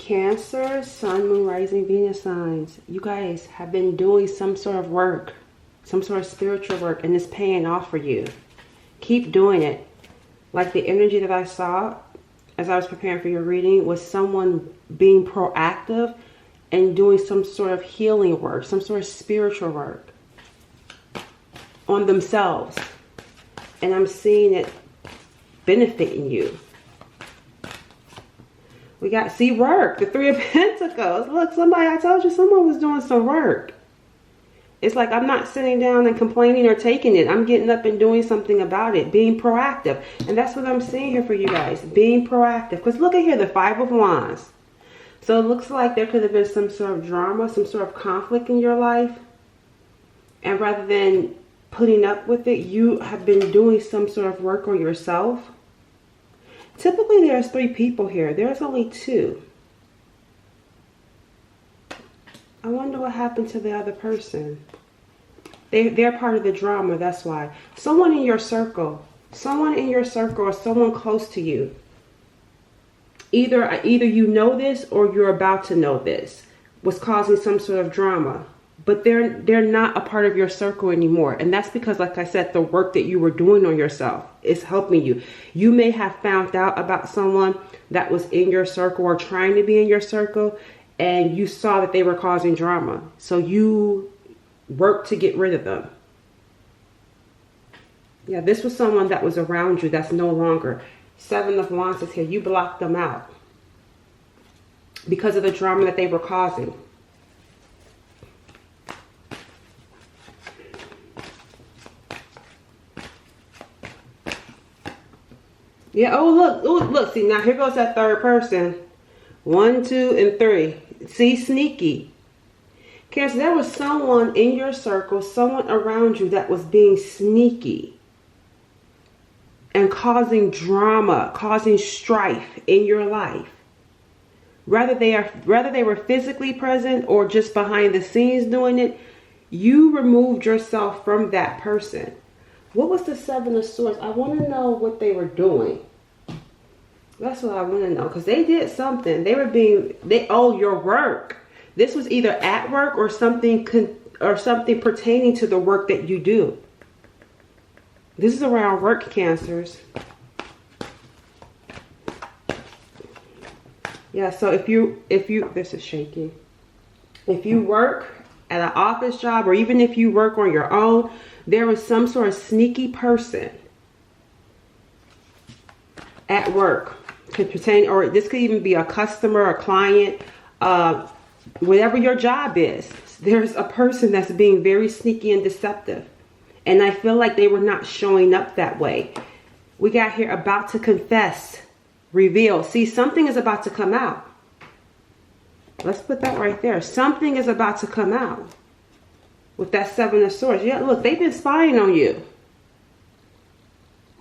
Cancer, Sun, Moon, Rising, Venus signs. You guys have been doing some sort of work, some sort of spiritual work, and it's paying off for you. Keep doing it. Like the energy that I saw as I was preparing for your reading was someone being proactive and doing some sort of healing work, some sort of spiritual work on themselves. And I'm seeing it benefiting you. We got, see, work, the Three of Pentacles. Look, somebody, I told you someone was doing some work. It's like I'm not sitting down and complaining or taking it. I'm getting up and doing something about it, being proactive. And that's what I'm seeing here for you guys, being proactive. Because look at here, the Five of Wands. So it looks like there could have been some sort of drama, some sort of conflict in your life. And rather than putting up with it, you have been doing some sort of work on yourself. Typically, there's 3 people here. There's only 2. I wonder what happened to the other person. They're part of the drama, that's why. Someone in your circle or someone close to you. Either you know this or you're about to know this was causing some sort of drama. But they're not a part of your circle anymore. And that's because, like I said, the work that you were doing on yourself is helping you. You may have found out about someone that was in your circle or trying to be in your circle, and you saw that they were causing drama. So you worked to get rid of them. Yeah, this was someone that was around you that's no longer. 7 of Wands is here. You blocked them out because of the drama that they were causing. Yeah, look, see, now here goes that third person. 1, 2, and 3. See, sneaky. Cancer, there was someone in your circle, someone around you that was being sneaky and causing drama, causing strife in your life. Whether they were physically present or just behind the scenes doing it, you removed yourself from that person. What was the 7 of Swords? I want to know what they were doing. That's what I want to know. Because they did something. They owe your work. This was either at work or something pertaining to the work that you do. This is around work, Cancers. Yeah, so if you, this is shaky. If you work at an office job or even if you work on your own, there was some sort of sneaky person at work. Could pertain, or this could even be a customer, a client, whatever your job is. There's a person that's being very sneaky and deceptive. And I feel like they were not showing up that way. We got here about to confess, reveal. See, something is about to come out. Let's put that right there. Something is about to come out. With that 7 of Swords. Yeah, look, they've been spying on you.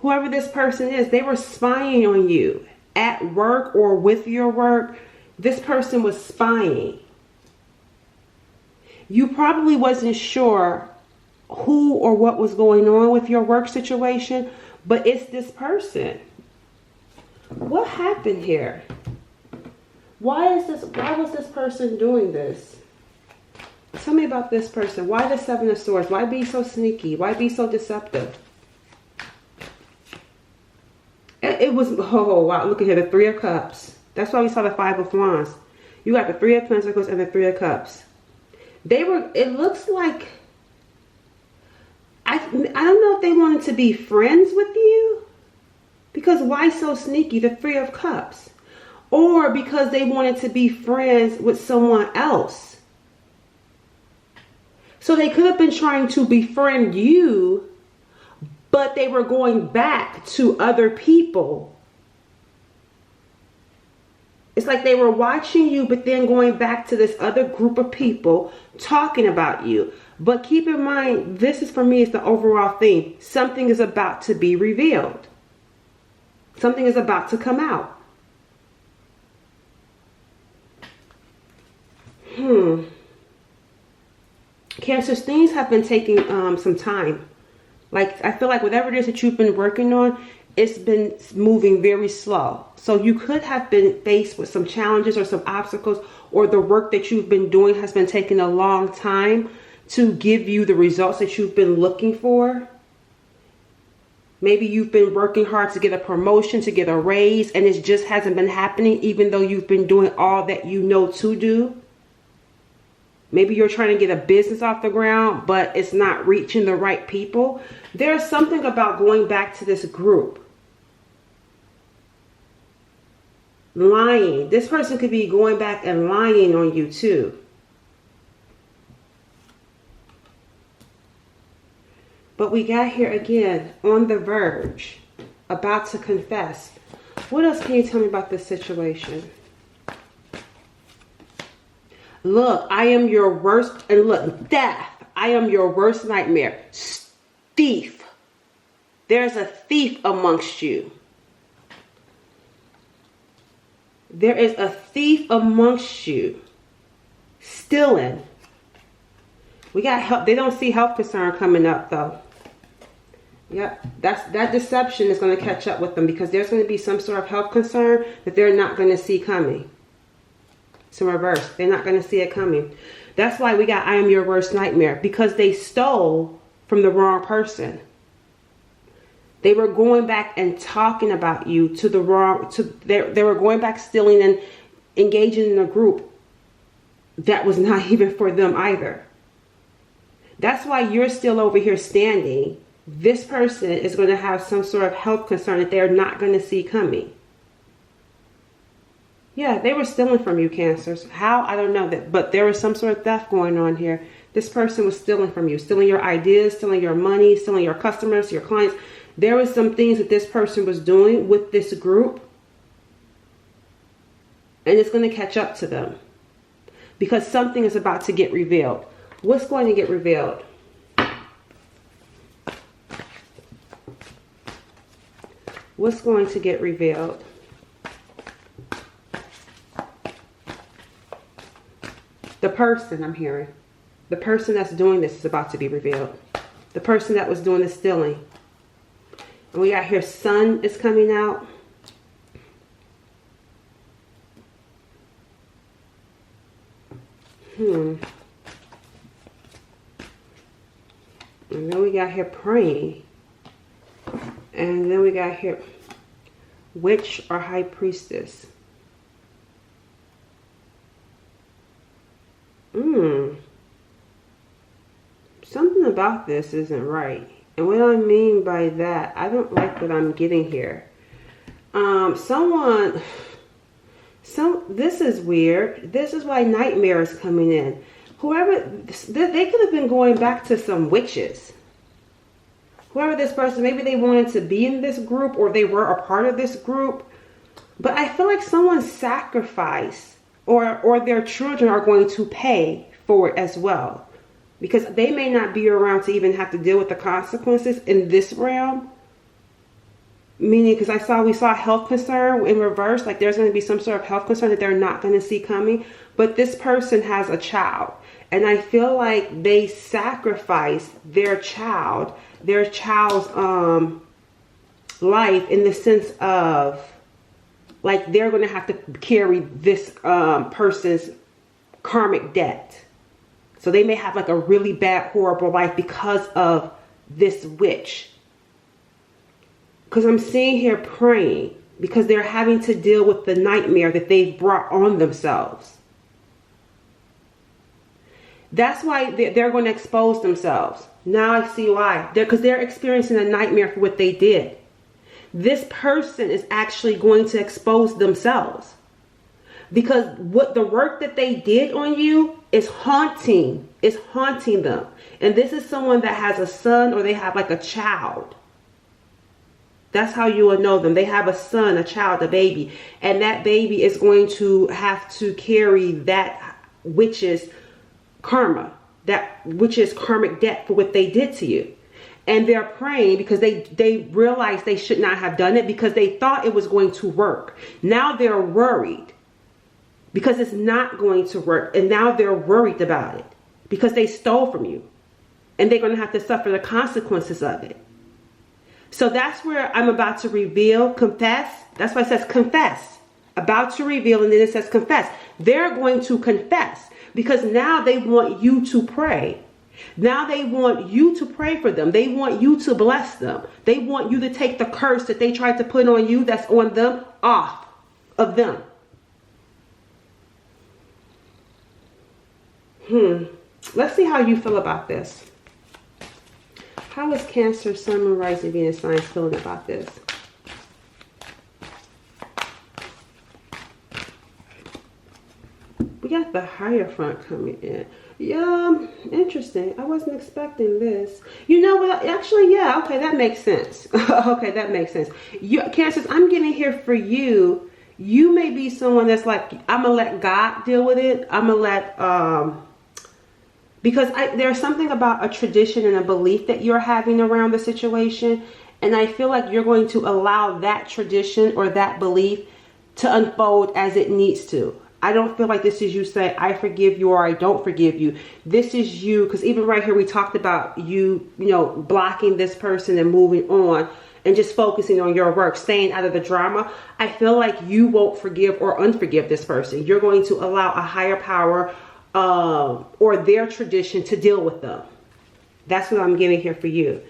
Whoever this person is, they were spying on you. At work or with your work, this person was spying. You probably wasn't sure who or what was going on with your work situation, but it's this person. What happened here? Why was this person doing this? Tell me about this person. Why the 7 of Swords? Why be so sneaky? Why be so deceptive? It was, oh wow, look at here, the 3 of Cups. That's why we saw the 5 of Wands. You got the 3 of Pentacles and the 3 of Cups. It looks like, I don't know if they wanted to be friends with you. Because why so sneaky, the 3 of Cups? Or because they wanted to be friends with someone else. So they could have been trying to befriend you, but they were going back to other people. It's like they were watching you, but then going back to this other group of people talking about you. But keep in mind, this is, for me, is the overall theme. Something is about to be revealed. Something is about to come out. Cancers, things have been taking some time. Like, I feel like whatever it is that you've been working on, it's been moving very slow. So you could have been faced with some challenges or some obstacles, or the work that you've been doing has been taking a long time to give you the results that you've been looking for. Maybe you've been working hard to get a promotion, to get a raise, and it just hasn't been happening even though you've been doing all that you know to do. Maybe you're trying to get a business off the ground, but it's not reaching the right people. There's something about going back to this group. Lying. This person could be going back and lying on you too. But we got here again, on the verge, about to confess. What else can you tell me about this situation? Look, I am your worst, and look, death. I am your worst nightmare. Thief. There's a thief amongst you. There is a thief amongst you. Stealing. We got help. They don't see health concern coming up though. Yep, that deception is going to catch up with them, because there's going to be some sort of health concern that they're not going to see coming. It's in reverse. They're not going to see it coming. That's why we got I am your worst nightmare, because they stole from the wrong person. They were going back and talking about you to the wrong, they were going back stealing and engaging in a group that was not even for them either. That's why you're still over here standing. This person is going to have some sort of health concern that they're not going to see coming. Yeah, they were stealing from you, Cancers. How? I don't know that, but there was some sort of theft going on here. This person was stealing from you, stealing your ideas, stealing your money, stealing your customers, your clients. There was some things that this person was doing with this group, and it's going to catch up to them, because something is about to get revealed. What's going to get revealed? What's going to get revealed? The person, I'm hearing. The person that's doing this is about to be revealed. The person that was doing the stealing. And we got here, sun is coming out. And then we got here praying. And then we got here witch or high priestess. Something about this isn't right. And what I mean by that, I don't like what I'm getting here. This is weird. This is why nightmare is coming in. Whoever, they could have been going back to some witches. Whoever this person, maybe they wanted to be in this group, or they were a part of this group. But I feel like someone sacrificed, or their children are going to pay for it as well. Because they may not be around to even have to deal with the consequences in this realm. Meaning, because we saw health concern in reverse, like there's going to be some sort of health concern that they're not going to see coming. But this person has a child. And I feel like they sacrificed their child's life, in the sense of, like, they're going to have to carry this person's karmic debt. So they may have like a really bad, horrible life because of this witch. Because I'm seeing here praying, because they're having to deal with the nightmare that they've brought on themselves. That's why they're going to expose themselves. Now I see why. Because they're experiencing a nightmare for what they did. This person is actually going to expose themselves. Because what the work that they did on you is haunting them. And this is someone that has a son, or they have like a child. That's how you will know them. They have a son, a child, a baby. And that baby is going to have to carry that witch's karma, that witch's karmic debt for what they did to you. And they're praying because they realized they should not have done it, because they thought it was going to work. Now they're worried because it's not going to work. And now they're worried about it because they stole from you. And they're going to have to suffer the consequences of it. So that's where I'm about to reveal, confess. That's why it says confess. About to reveal, and then it says confess. They're going to confess because now they want you to pray. Now they want you to pray for them. They want you to bless them. They want you to take the curse that they tried to put on you, that's on them, off of them. Let's see how you feel about this. How is Cancer, Sun, Moon, Rising, Venus signs feeling about this? We got the Hierophant coming in. Yeah, interesting. I wasn't expecting this. You know what? Actually, yeah. Okay, that makes sense. Okay, that makes sense. Cancers, I'm getting here for you. You may be someone that's like, I'm gonna let God deal with it. I'm gonna let because there's something about a tradition and a belief that you're having around the situation, and I feel like you're going to allow that tradition or that belief to unfold as it needs to. I don't feel like this is you saying, I forgive you or I don't forgive you. This is you, because even right here we talked about you know, blocking this person and moving on and just focusing on your work, staying out of the drama. I feel like you won't forgive or unforgive this person. You're going to allow a higher power or their tradition to deal with them. That's what I'm getting here for you.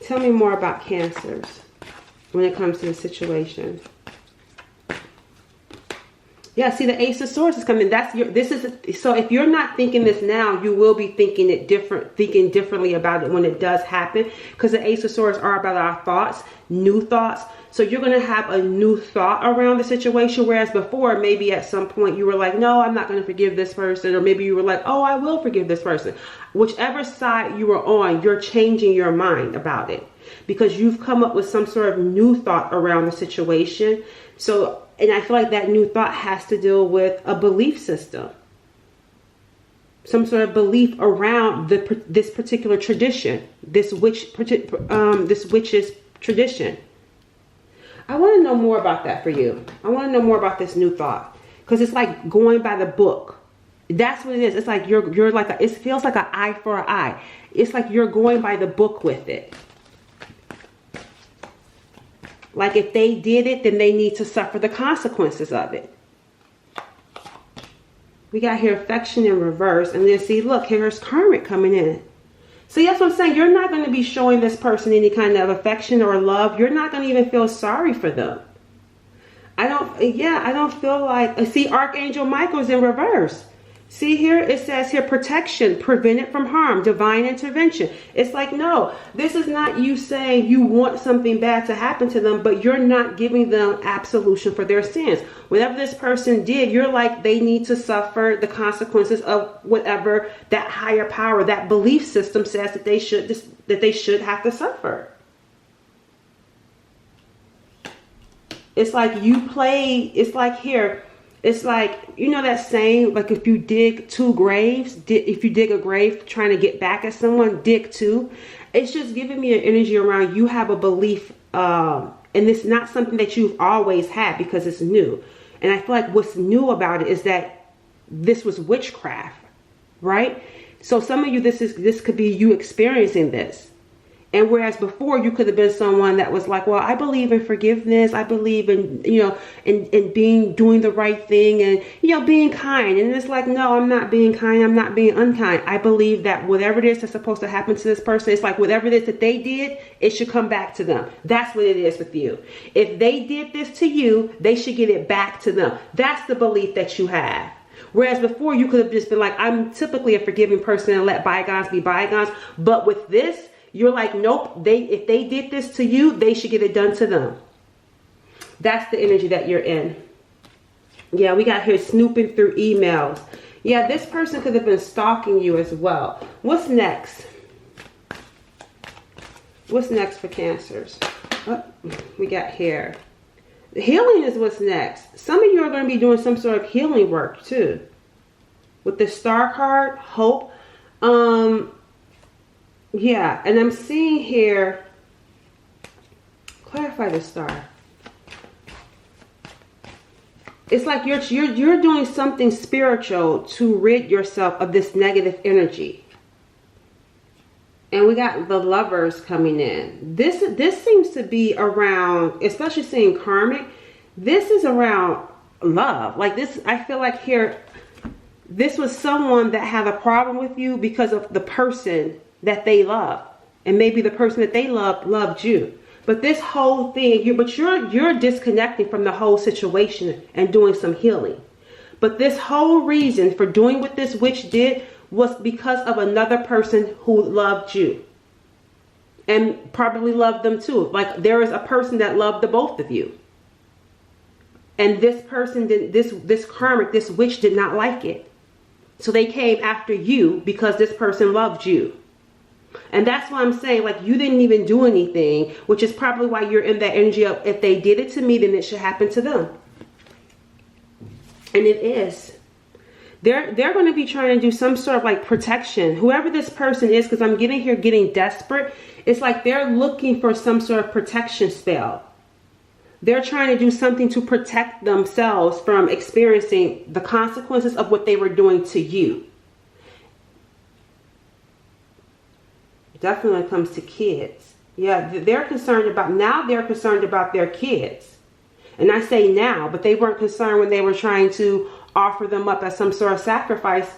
Tell me more about Cancers when it comes to the situation. Yeah, see the Ace of Swords is coming. So if you're not thinking this now, you will be thinking differently about it when it does happen. Because the Ace of Swords are about our thoughts, new thoughts. So you're going to have a new thought around the situation. Whereas before, maybe at some point you were like, no, I'm not going to forgive this person. Or maybe you were like, oh, I will forgive this person. Whichever side you were on, you're changing your mind about it. Because you've come up with some sort of new thought around the situation. So, and I feel like that new thought has to deal with a belief system. Some sort of belief around this particular tradition. This witch's tradition. I want to know more about that for you. I want to know more about this new thought. Because it's like going by the book. That's what it is. It's like you're like it feels like an eye for an eye. It's like you're going by the book with it. Like if they did it, then they need to suffer the consequences of it. We got here affection in reverse. And then see, look, here's karmic coming in. See, that's what I'm saying. You're not going to be showing this person any kind of affection or love. You're not going to even feel sorry for them. I don't feel like, see, Archangel Michael's in reverse. See here, it says here, protection, prevent it from harm, divine intervention. It's like, no, this is not you saying you want something bad to happen to them, but you're not giving them absolution for their sins. Whatever this person did, you're like, they need to suffer the consequences of whatever that higher power, that belief system says that they should have to suffer. It's like it's like here, it's like, you know that saying, like if you dig two graves, if you dig a grave trying to get back at someone, dig two. It's just giving me an energy around you have a belief, and it's not something that you've always had because it's new. And I feel like what's new about it is that this was witchcraft, right? So some of you, this could be you experiencing this. And whereas before you could have been someone that was like, well, I believe in forgiveness. I believe in, in doing the right thing and, being kind. And it's like, no, I'm not being kind. I'm not being unkind. I believe that whatever it is that's supposed to happen to this person, it's like whatever it is that they did, it should come back to them. That's what it is with you. If they did this to you, they should get it back to them. That's the belief that you have. Whereas before you could have just been like, I'm typically a forgiving person and let bygones be bygones. But with this, you're like, nope, if they did this to you, they should get it done to them. That's the energy that you're in. Yeah, we got here snooping through emails. Yeah, this person could have been stalking you as well. What's next? What's next for Cancers? Oh, we got here. Healing is what's next. Some of you are going to be doing some sort of healing work too. With the Star card, hope. Yeah, and I'm seeing here, clarify the Star. It's like you're doing something spiritual to rid yourself of this negative energy. And we got the Lovers coming in. This seems to be around, especially seeing Karmic, this is around love. Like this, I feel like here, this was someone that had a problem with you because of the person that they love. And maybe the person that they loved you. But this whole thing, you're disconnecting from the whole situation and doing some healing. But this whole reason for doing what this witch did was because of another person who loved you. And probably loved them too. Like there is a person that loved the both of you. And this person, this Karmic, this witch did not like it. So they came after you because this person loved you. And that's why I'm saying, like, you didn't even do anything, which is probably why you're in that energy of, if they did it to me, then it should happen to them. And it is. They're going to be trying to do some sort of like protection. Whoever this person is, because I'm getting desperate. It's like they're looking for some sort of protection spell. They're trying to do something to protect themselves from experiencing the consequences of what they were doing to you. Definitely when it comes to kids. Yeah, they're concerned about their kids. And I say now, but they weren't concerned when they were trying to offer them up as some sort of sacrifice.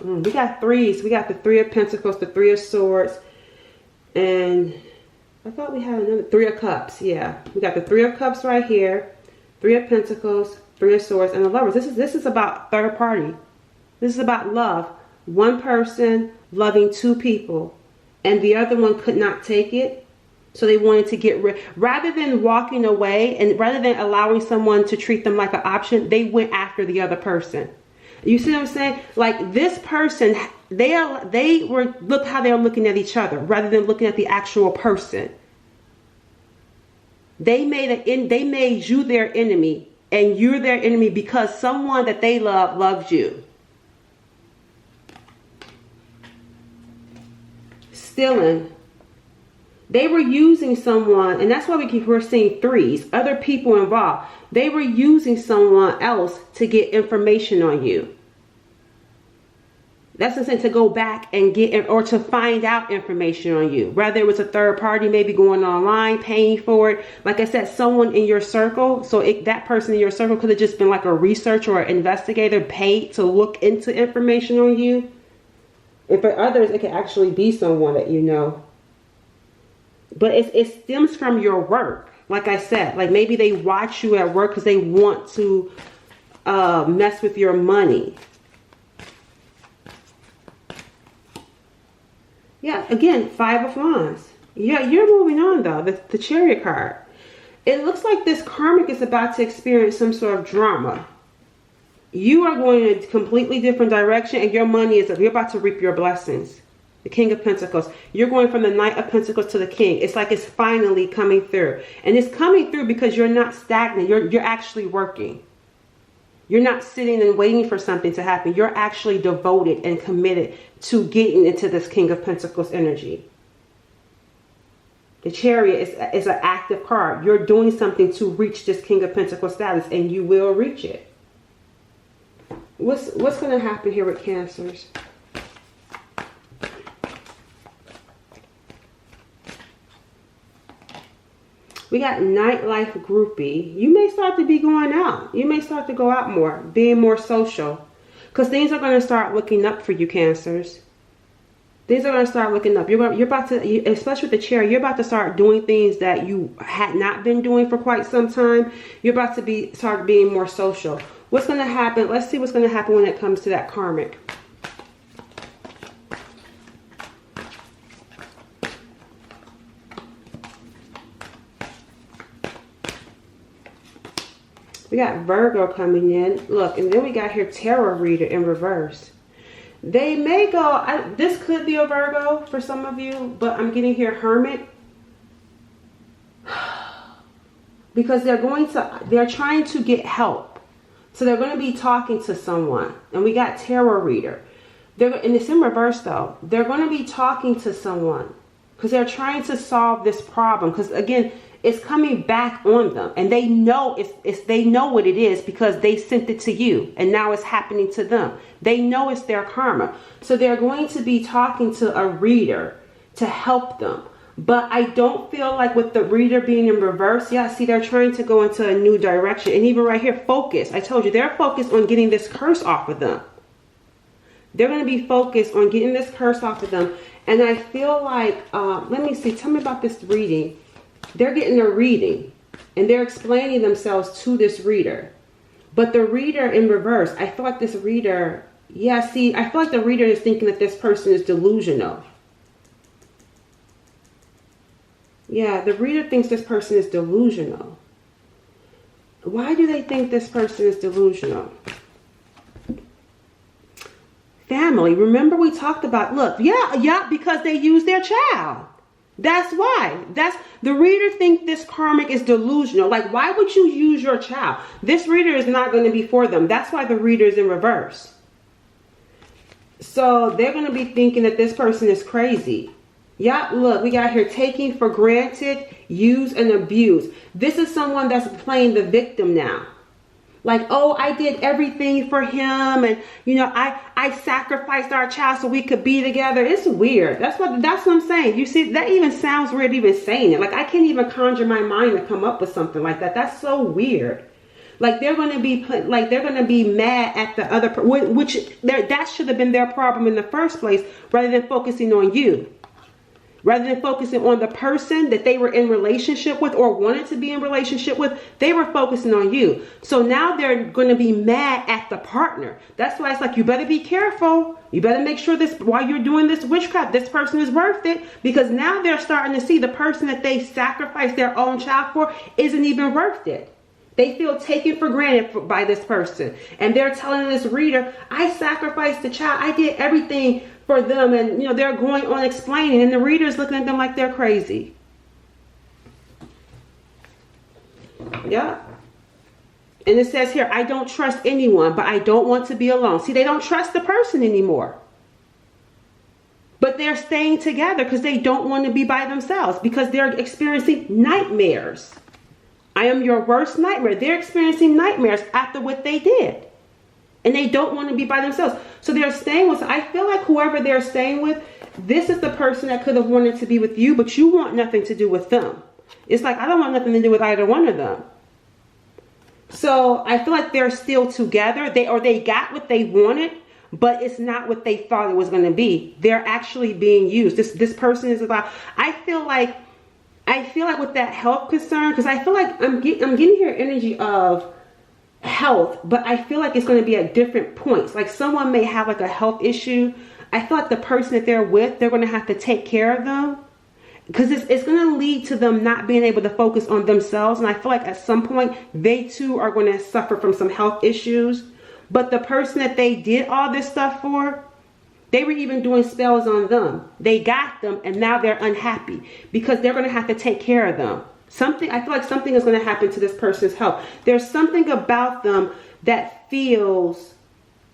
We got threes. We got the Three of Pentacles, the Three of Swords, and I thought we had another Three of Cups. Yeah, we got the Three of Cups right here, Three of Pentacles, Three of Swords, and the Lovers. This is about third party. This is about love. One person loving two people, and the other one could not take it, so they wanted to get rid. Rather than walking away and rather than allowing someone to treat them like an option, they went after the other person. You see what I'm saying? Like this person, look how they're looking at each other rather than looking at the actual person. They made you their enemy, and you're their enemy because someone that they loved you. Stealing. They were using someone, and that's why we're seeing threes, other people involved. They were using someone else to get information on you. That's the sense, to go back and get, or to find out information on you. Whether it was a third party, maybe going online, paying for it. Like I said, someone in your circle. So that person in your circle could have just been like a researcher or investigator paid to look into information on you. And for others, it could actually be someone that you know. But it stems from your work. Like I said, like maybe they watch you at work because they want to mess with your money. Yeah, again, Five of Wands. Yeah, you're moving on though. The Chariot card. It looks like this Karmic is about to experience some sort of drama. You are going in a completely different direction, and your money you're about to reap your blessings. The King of Pentacles. You're going from the Knight of Pentacles to the King. It's like it's finally coming through. And it's coming through because you're not stagnant. You're actually working. You're not sitting and waiting for something to happen. You're actually devoted and committed to getting into this King of Pentacles energy. The Chariot is an active card. You're doing something to reach this King of Pentacles status, and you will reach it. What's going to happen here with Cancers? We got nightlife groupie. You may start to be going out. You may start to go out more, being more social. Because things are going to start looking up for you, Cancers. Things are going to start looking up. You're about to, especially with the Chariot, you're about to start doing things that you had not been doing for quite some time. You're about to start being more social. What's going to happen? Let's see what's going to happen when it comes to that Karmic. We got Virgo coming in. Look, and then we got here Tarot Reader in reverse. They may go, this could be a Virgo for some of you, but I'm getting here Hermit. Because they're trying to get help. So they're going to be talking to someone. And we got Tarot Reader. And it's in reverse though. They're going to be talking to someone. because they're trying to solve this problem. Because again, it's coming back on them, and they know they know what it is because they sent it to you, and now it's happening to them. They know it's their karma, so they're going to be talking to a reader to help them. But I don't feel like with the reader being in reverse, yeah, see, they're trying to go into a new direction. And even right here, focus. I told you, they're focused on getting this curse off of them. They're going to be focused on getting this curse off of them. And I feel like, let me see, tell me about this reading. They're getting a reading, and they're explaining themselves to this reader. But the reader in reverse, I feel like this reader, yeah, see, I feel like the reader is thinking that this person is delusional. Yeah, the reader thinks this person is delusional. Why do they think this person is delusional? Family. Remember we talked about, look, yeah, because they use their child. That's why. That's the reader think this karmic is delusional. Like, why would you use your child? This reader is not going to be for them. That's why the reader is in reverse. So they're going to be thinking that this person is crazy. Yeah, look, we got here taking for granted, use and abuse. This is someone that's playing the victim now. Like, oh, I did everything for him, and you know, I sacrificed our child so we could be together. It's weird. That's what I'm saying. You see, that even sounds weird even saying it. Like, I can't even conjure my mind to come up with something like that. That's so weird. Like, they're going to be mad at the other, which that should have been their problem in the first place, rather than focusing on you. Rather than focusing on the person that they were in relationship with or wanted to be in relationship with, they were focusing on you. So now they're going to be mad at the partner. That's why it's like, you better be careful. You better make sure this, while you're doing this witchcraft, this person is worth it. Because now they're starting to see the person that they sacrificed their own child for isn't even worth it. They feel taken for granted by this person. And they're telling this reader, I sacrificed the child. I did everything for them. And, you know, they're going on explaining. And the reader's looking at them like they're crazy. Yeah. And it says here, I don't trust anyone, but I don't want to be alone. See, they don't trust the person anymore. But they're staying together because they don't want to be by themselves. Because they're experiencing nightmares. I am your worst nightmare. They're experiencing nightmares after what they did. And they don't want to be by themselves. So they're staying with, I feel like whoever they're staying with, this is the person that could have wanted to be with you, but you want nothing to do with them. It's like, I don't want nothing to do with either one of them. So I feel like they're still together. They got what they wanted, but it's not what they thought it was going to be. They're actually being used. This person is about, I feel like with that health concern, because I feel like I'm getting here energy of health, but I feel like it's going to be at different points. Like, someone may have like a health issue. I feel like the person that they're with, they're going to have to take care of them, because it's going to lead to them not being able to focus on themselves. And I feel like at some point they too are going to suffer from some health issues. But the person that they did all this stuff for, they were even doing spells on them. They got them, and now they're unhappy because they're going to have to take care of them. I feel like something is going to happen to this person's health. There's something about them that feels,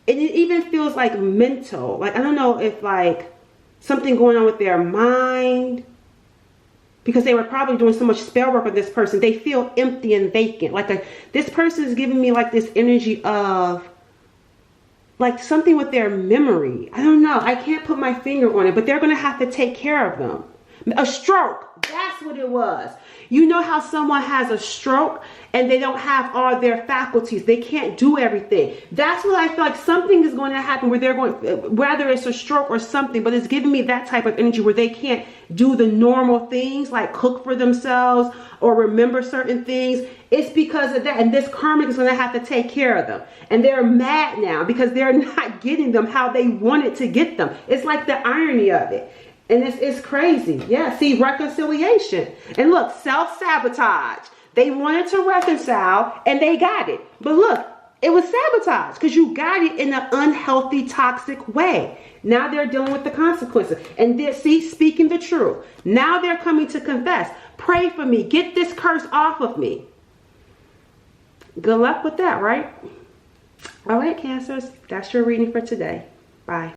and it even feels like mental. Like, I don't know if like something going on with their mind, because they were probably doing so much spell work on this person. They feel empty and vacant. Like this person is giving me like this energy of like something with their memory. I don't know. I can't put my finger on it, but they're going to have to take care of them. A stroke. That's what it was. You know how someone has a stroke and they don't have all their faculties. They can't do everything. That's what I feel like something is going to happen where they're going, whether it's a stroke or something, but it's giving me that type of energy where they can't do the normal things like cook for themselves or remember certain things. It's because of that. And this karmic is going to have to take care of them. And they're mad now because they're not getting them how they wanted to get them. It's like the irony of it. And it's crazy. Yeah, see, reconciliation. And look, self-sabotage. They wanted to reconcile and they got it. But look, it was sabotage because you got it in an unhealthy, toxic way. Now they're dealing with the consequences. And they're, see, speaking the truth. Now they're coming to confess. Pray for me. Get this curse off of me. Good luck with that, right? All right, Cancers. That's your reading for today. Bye.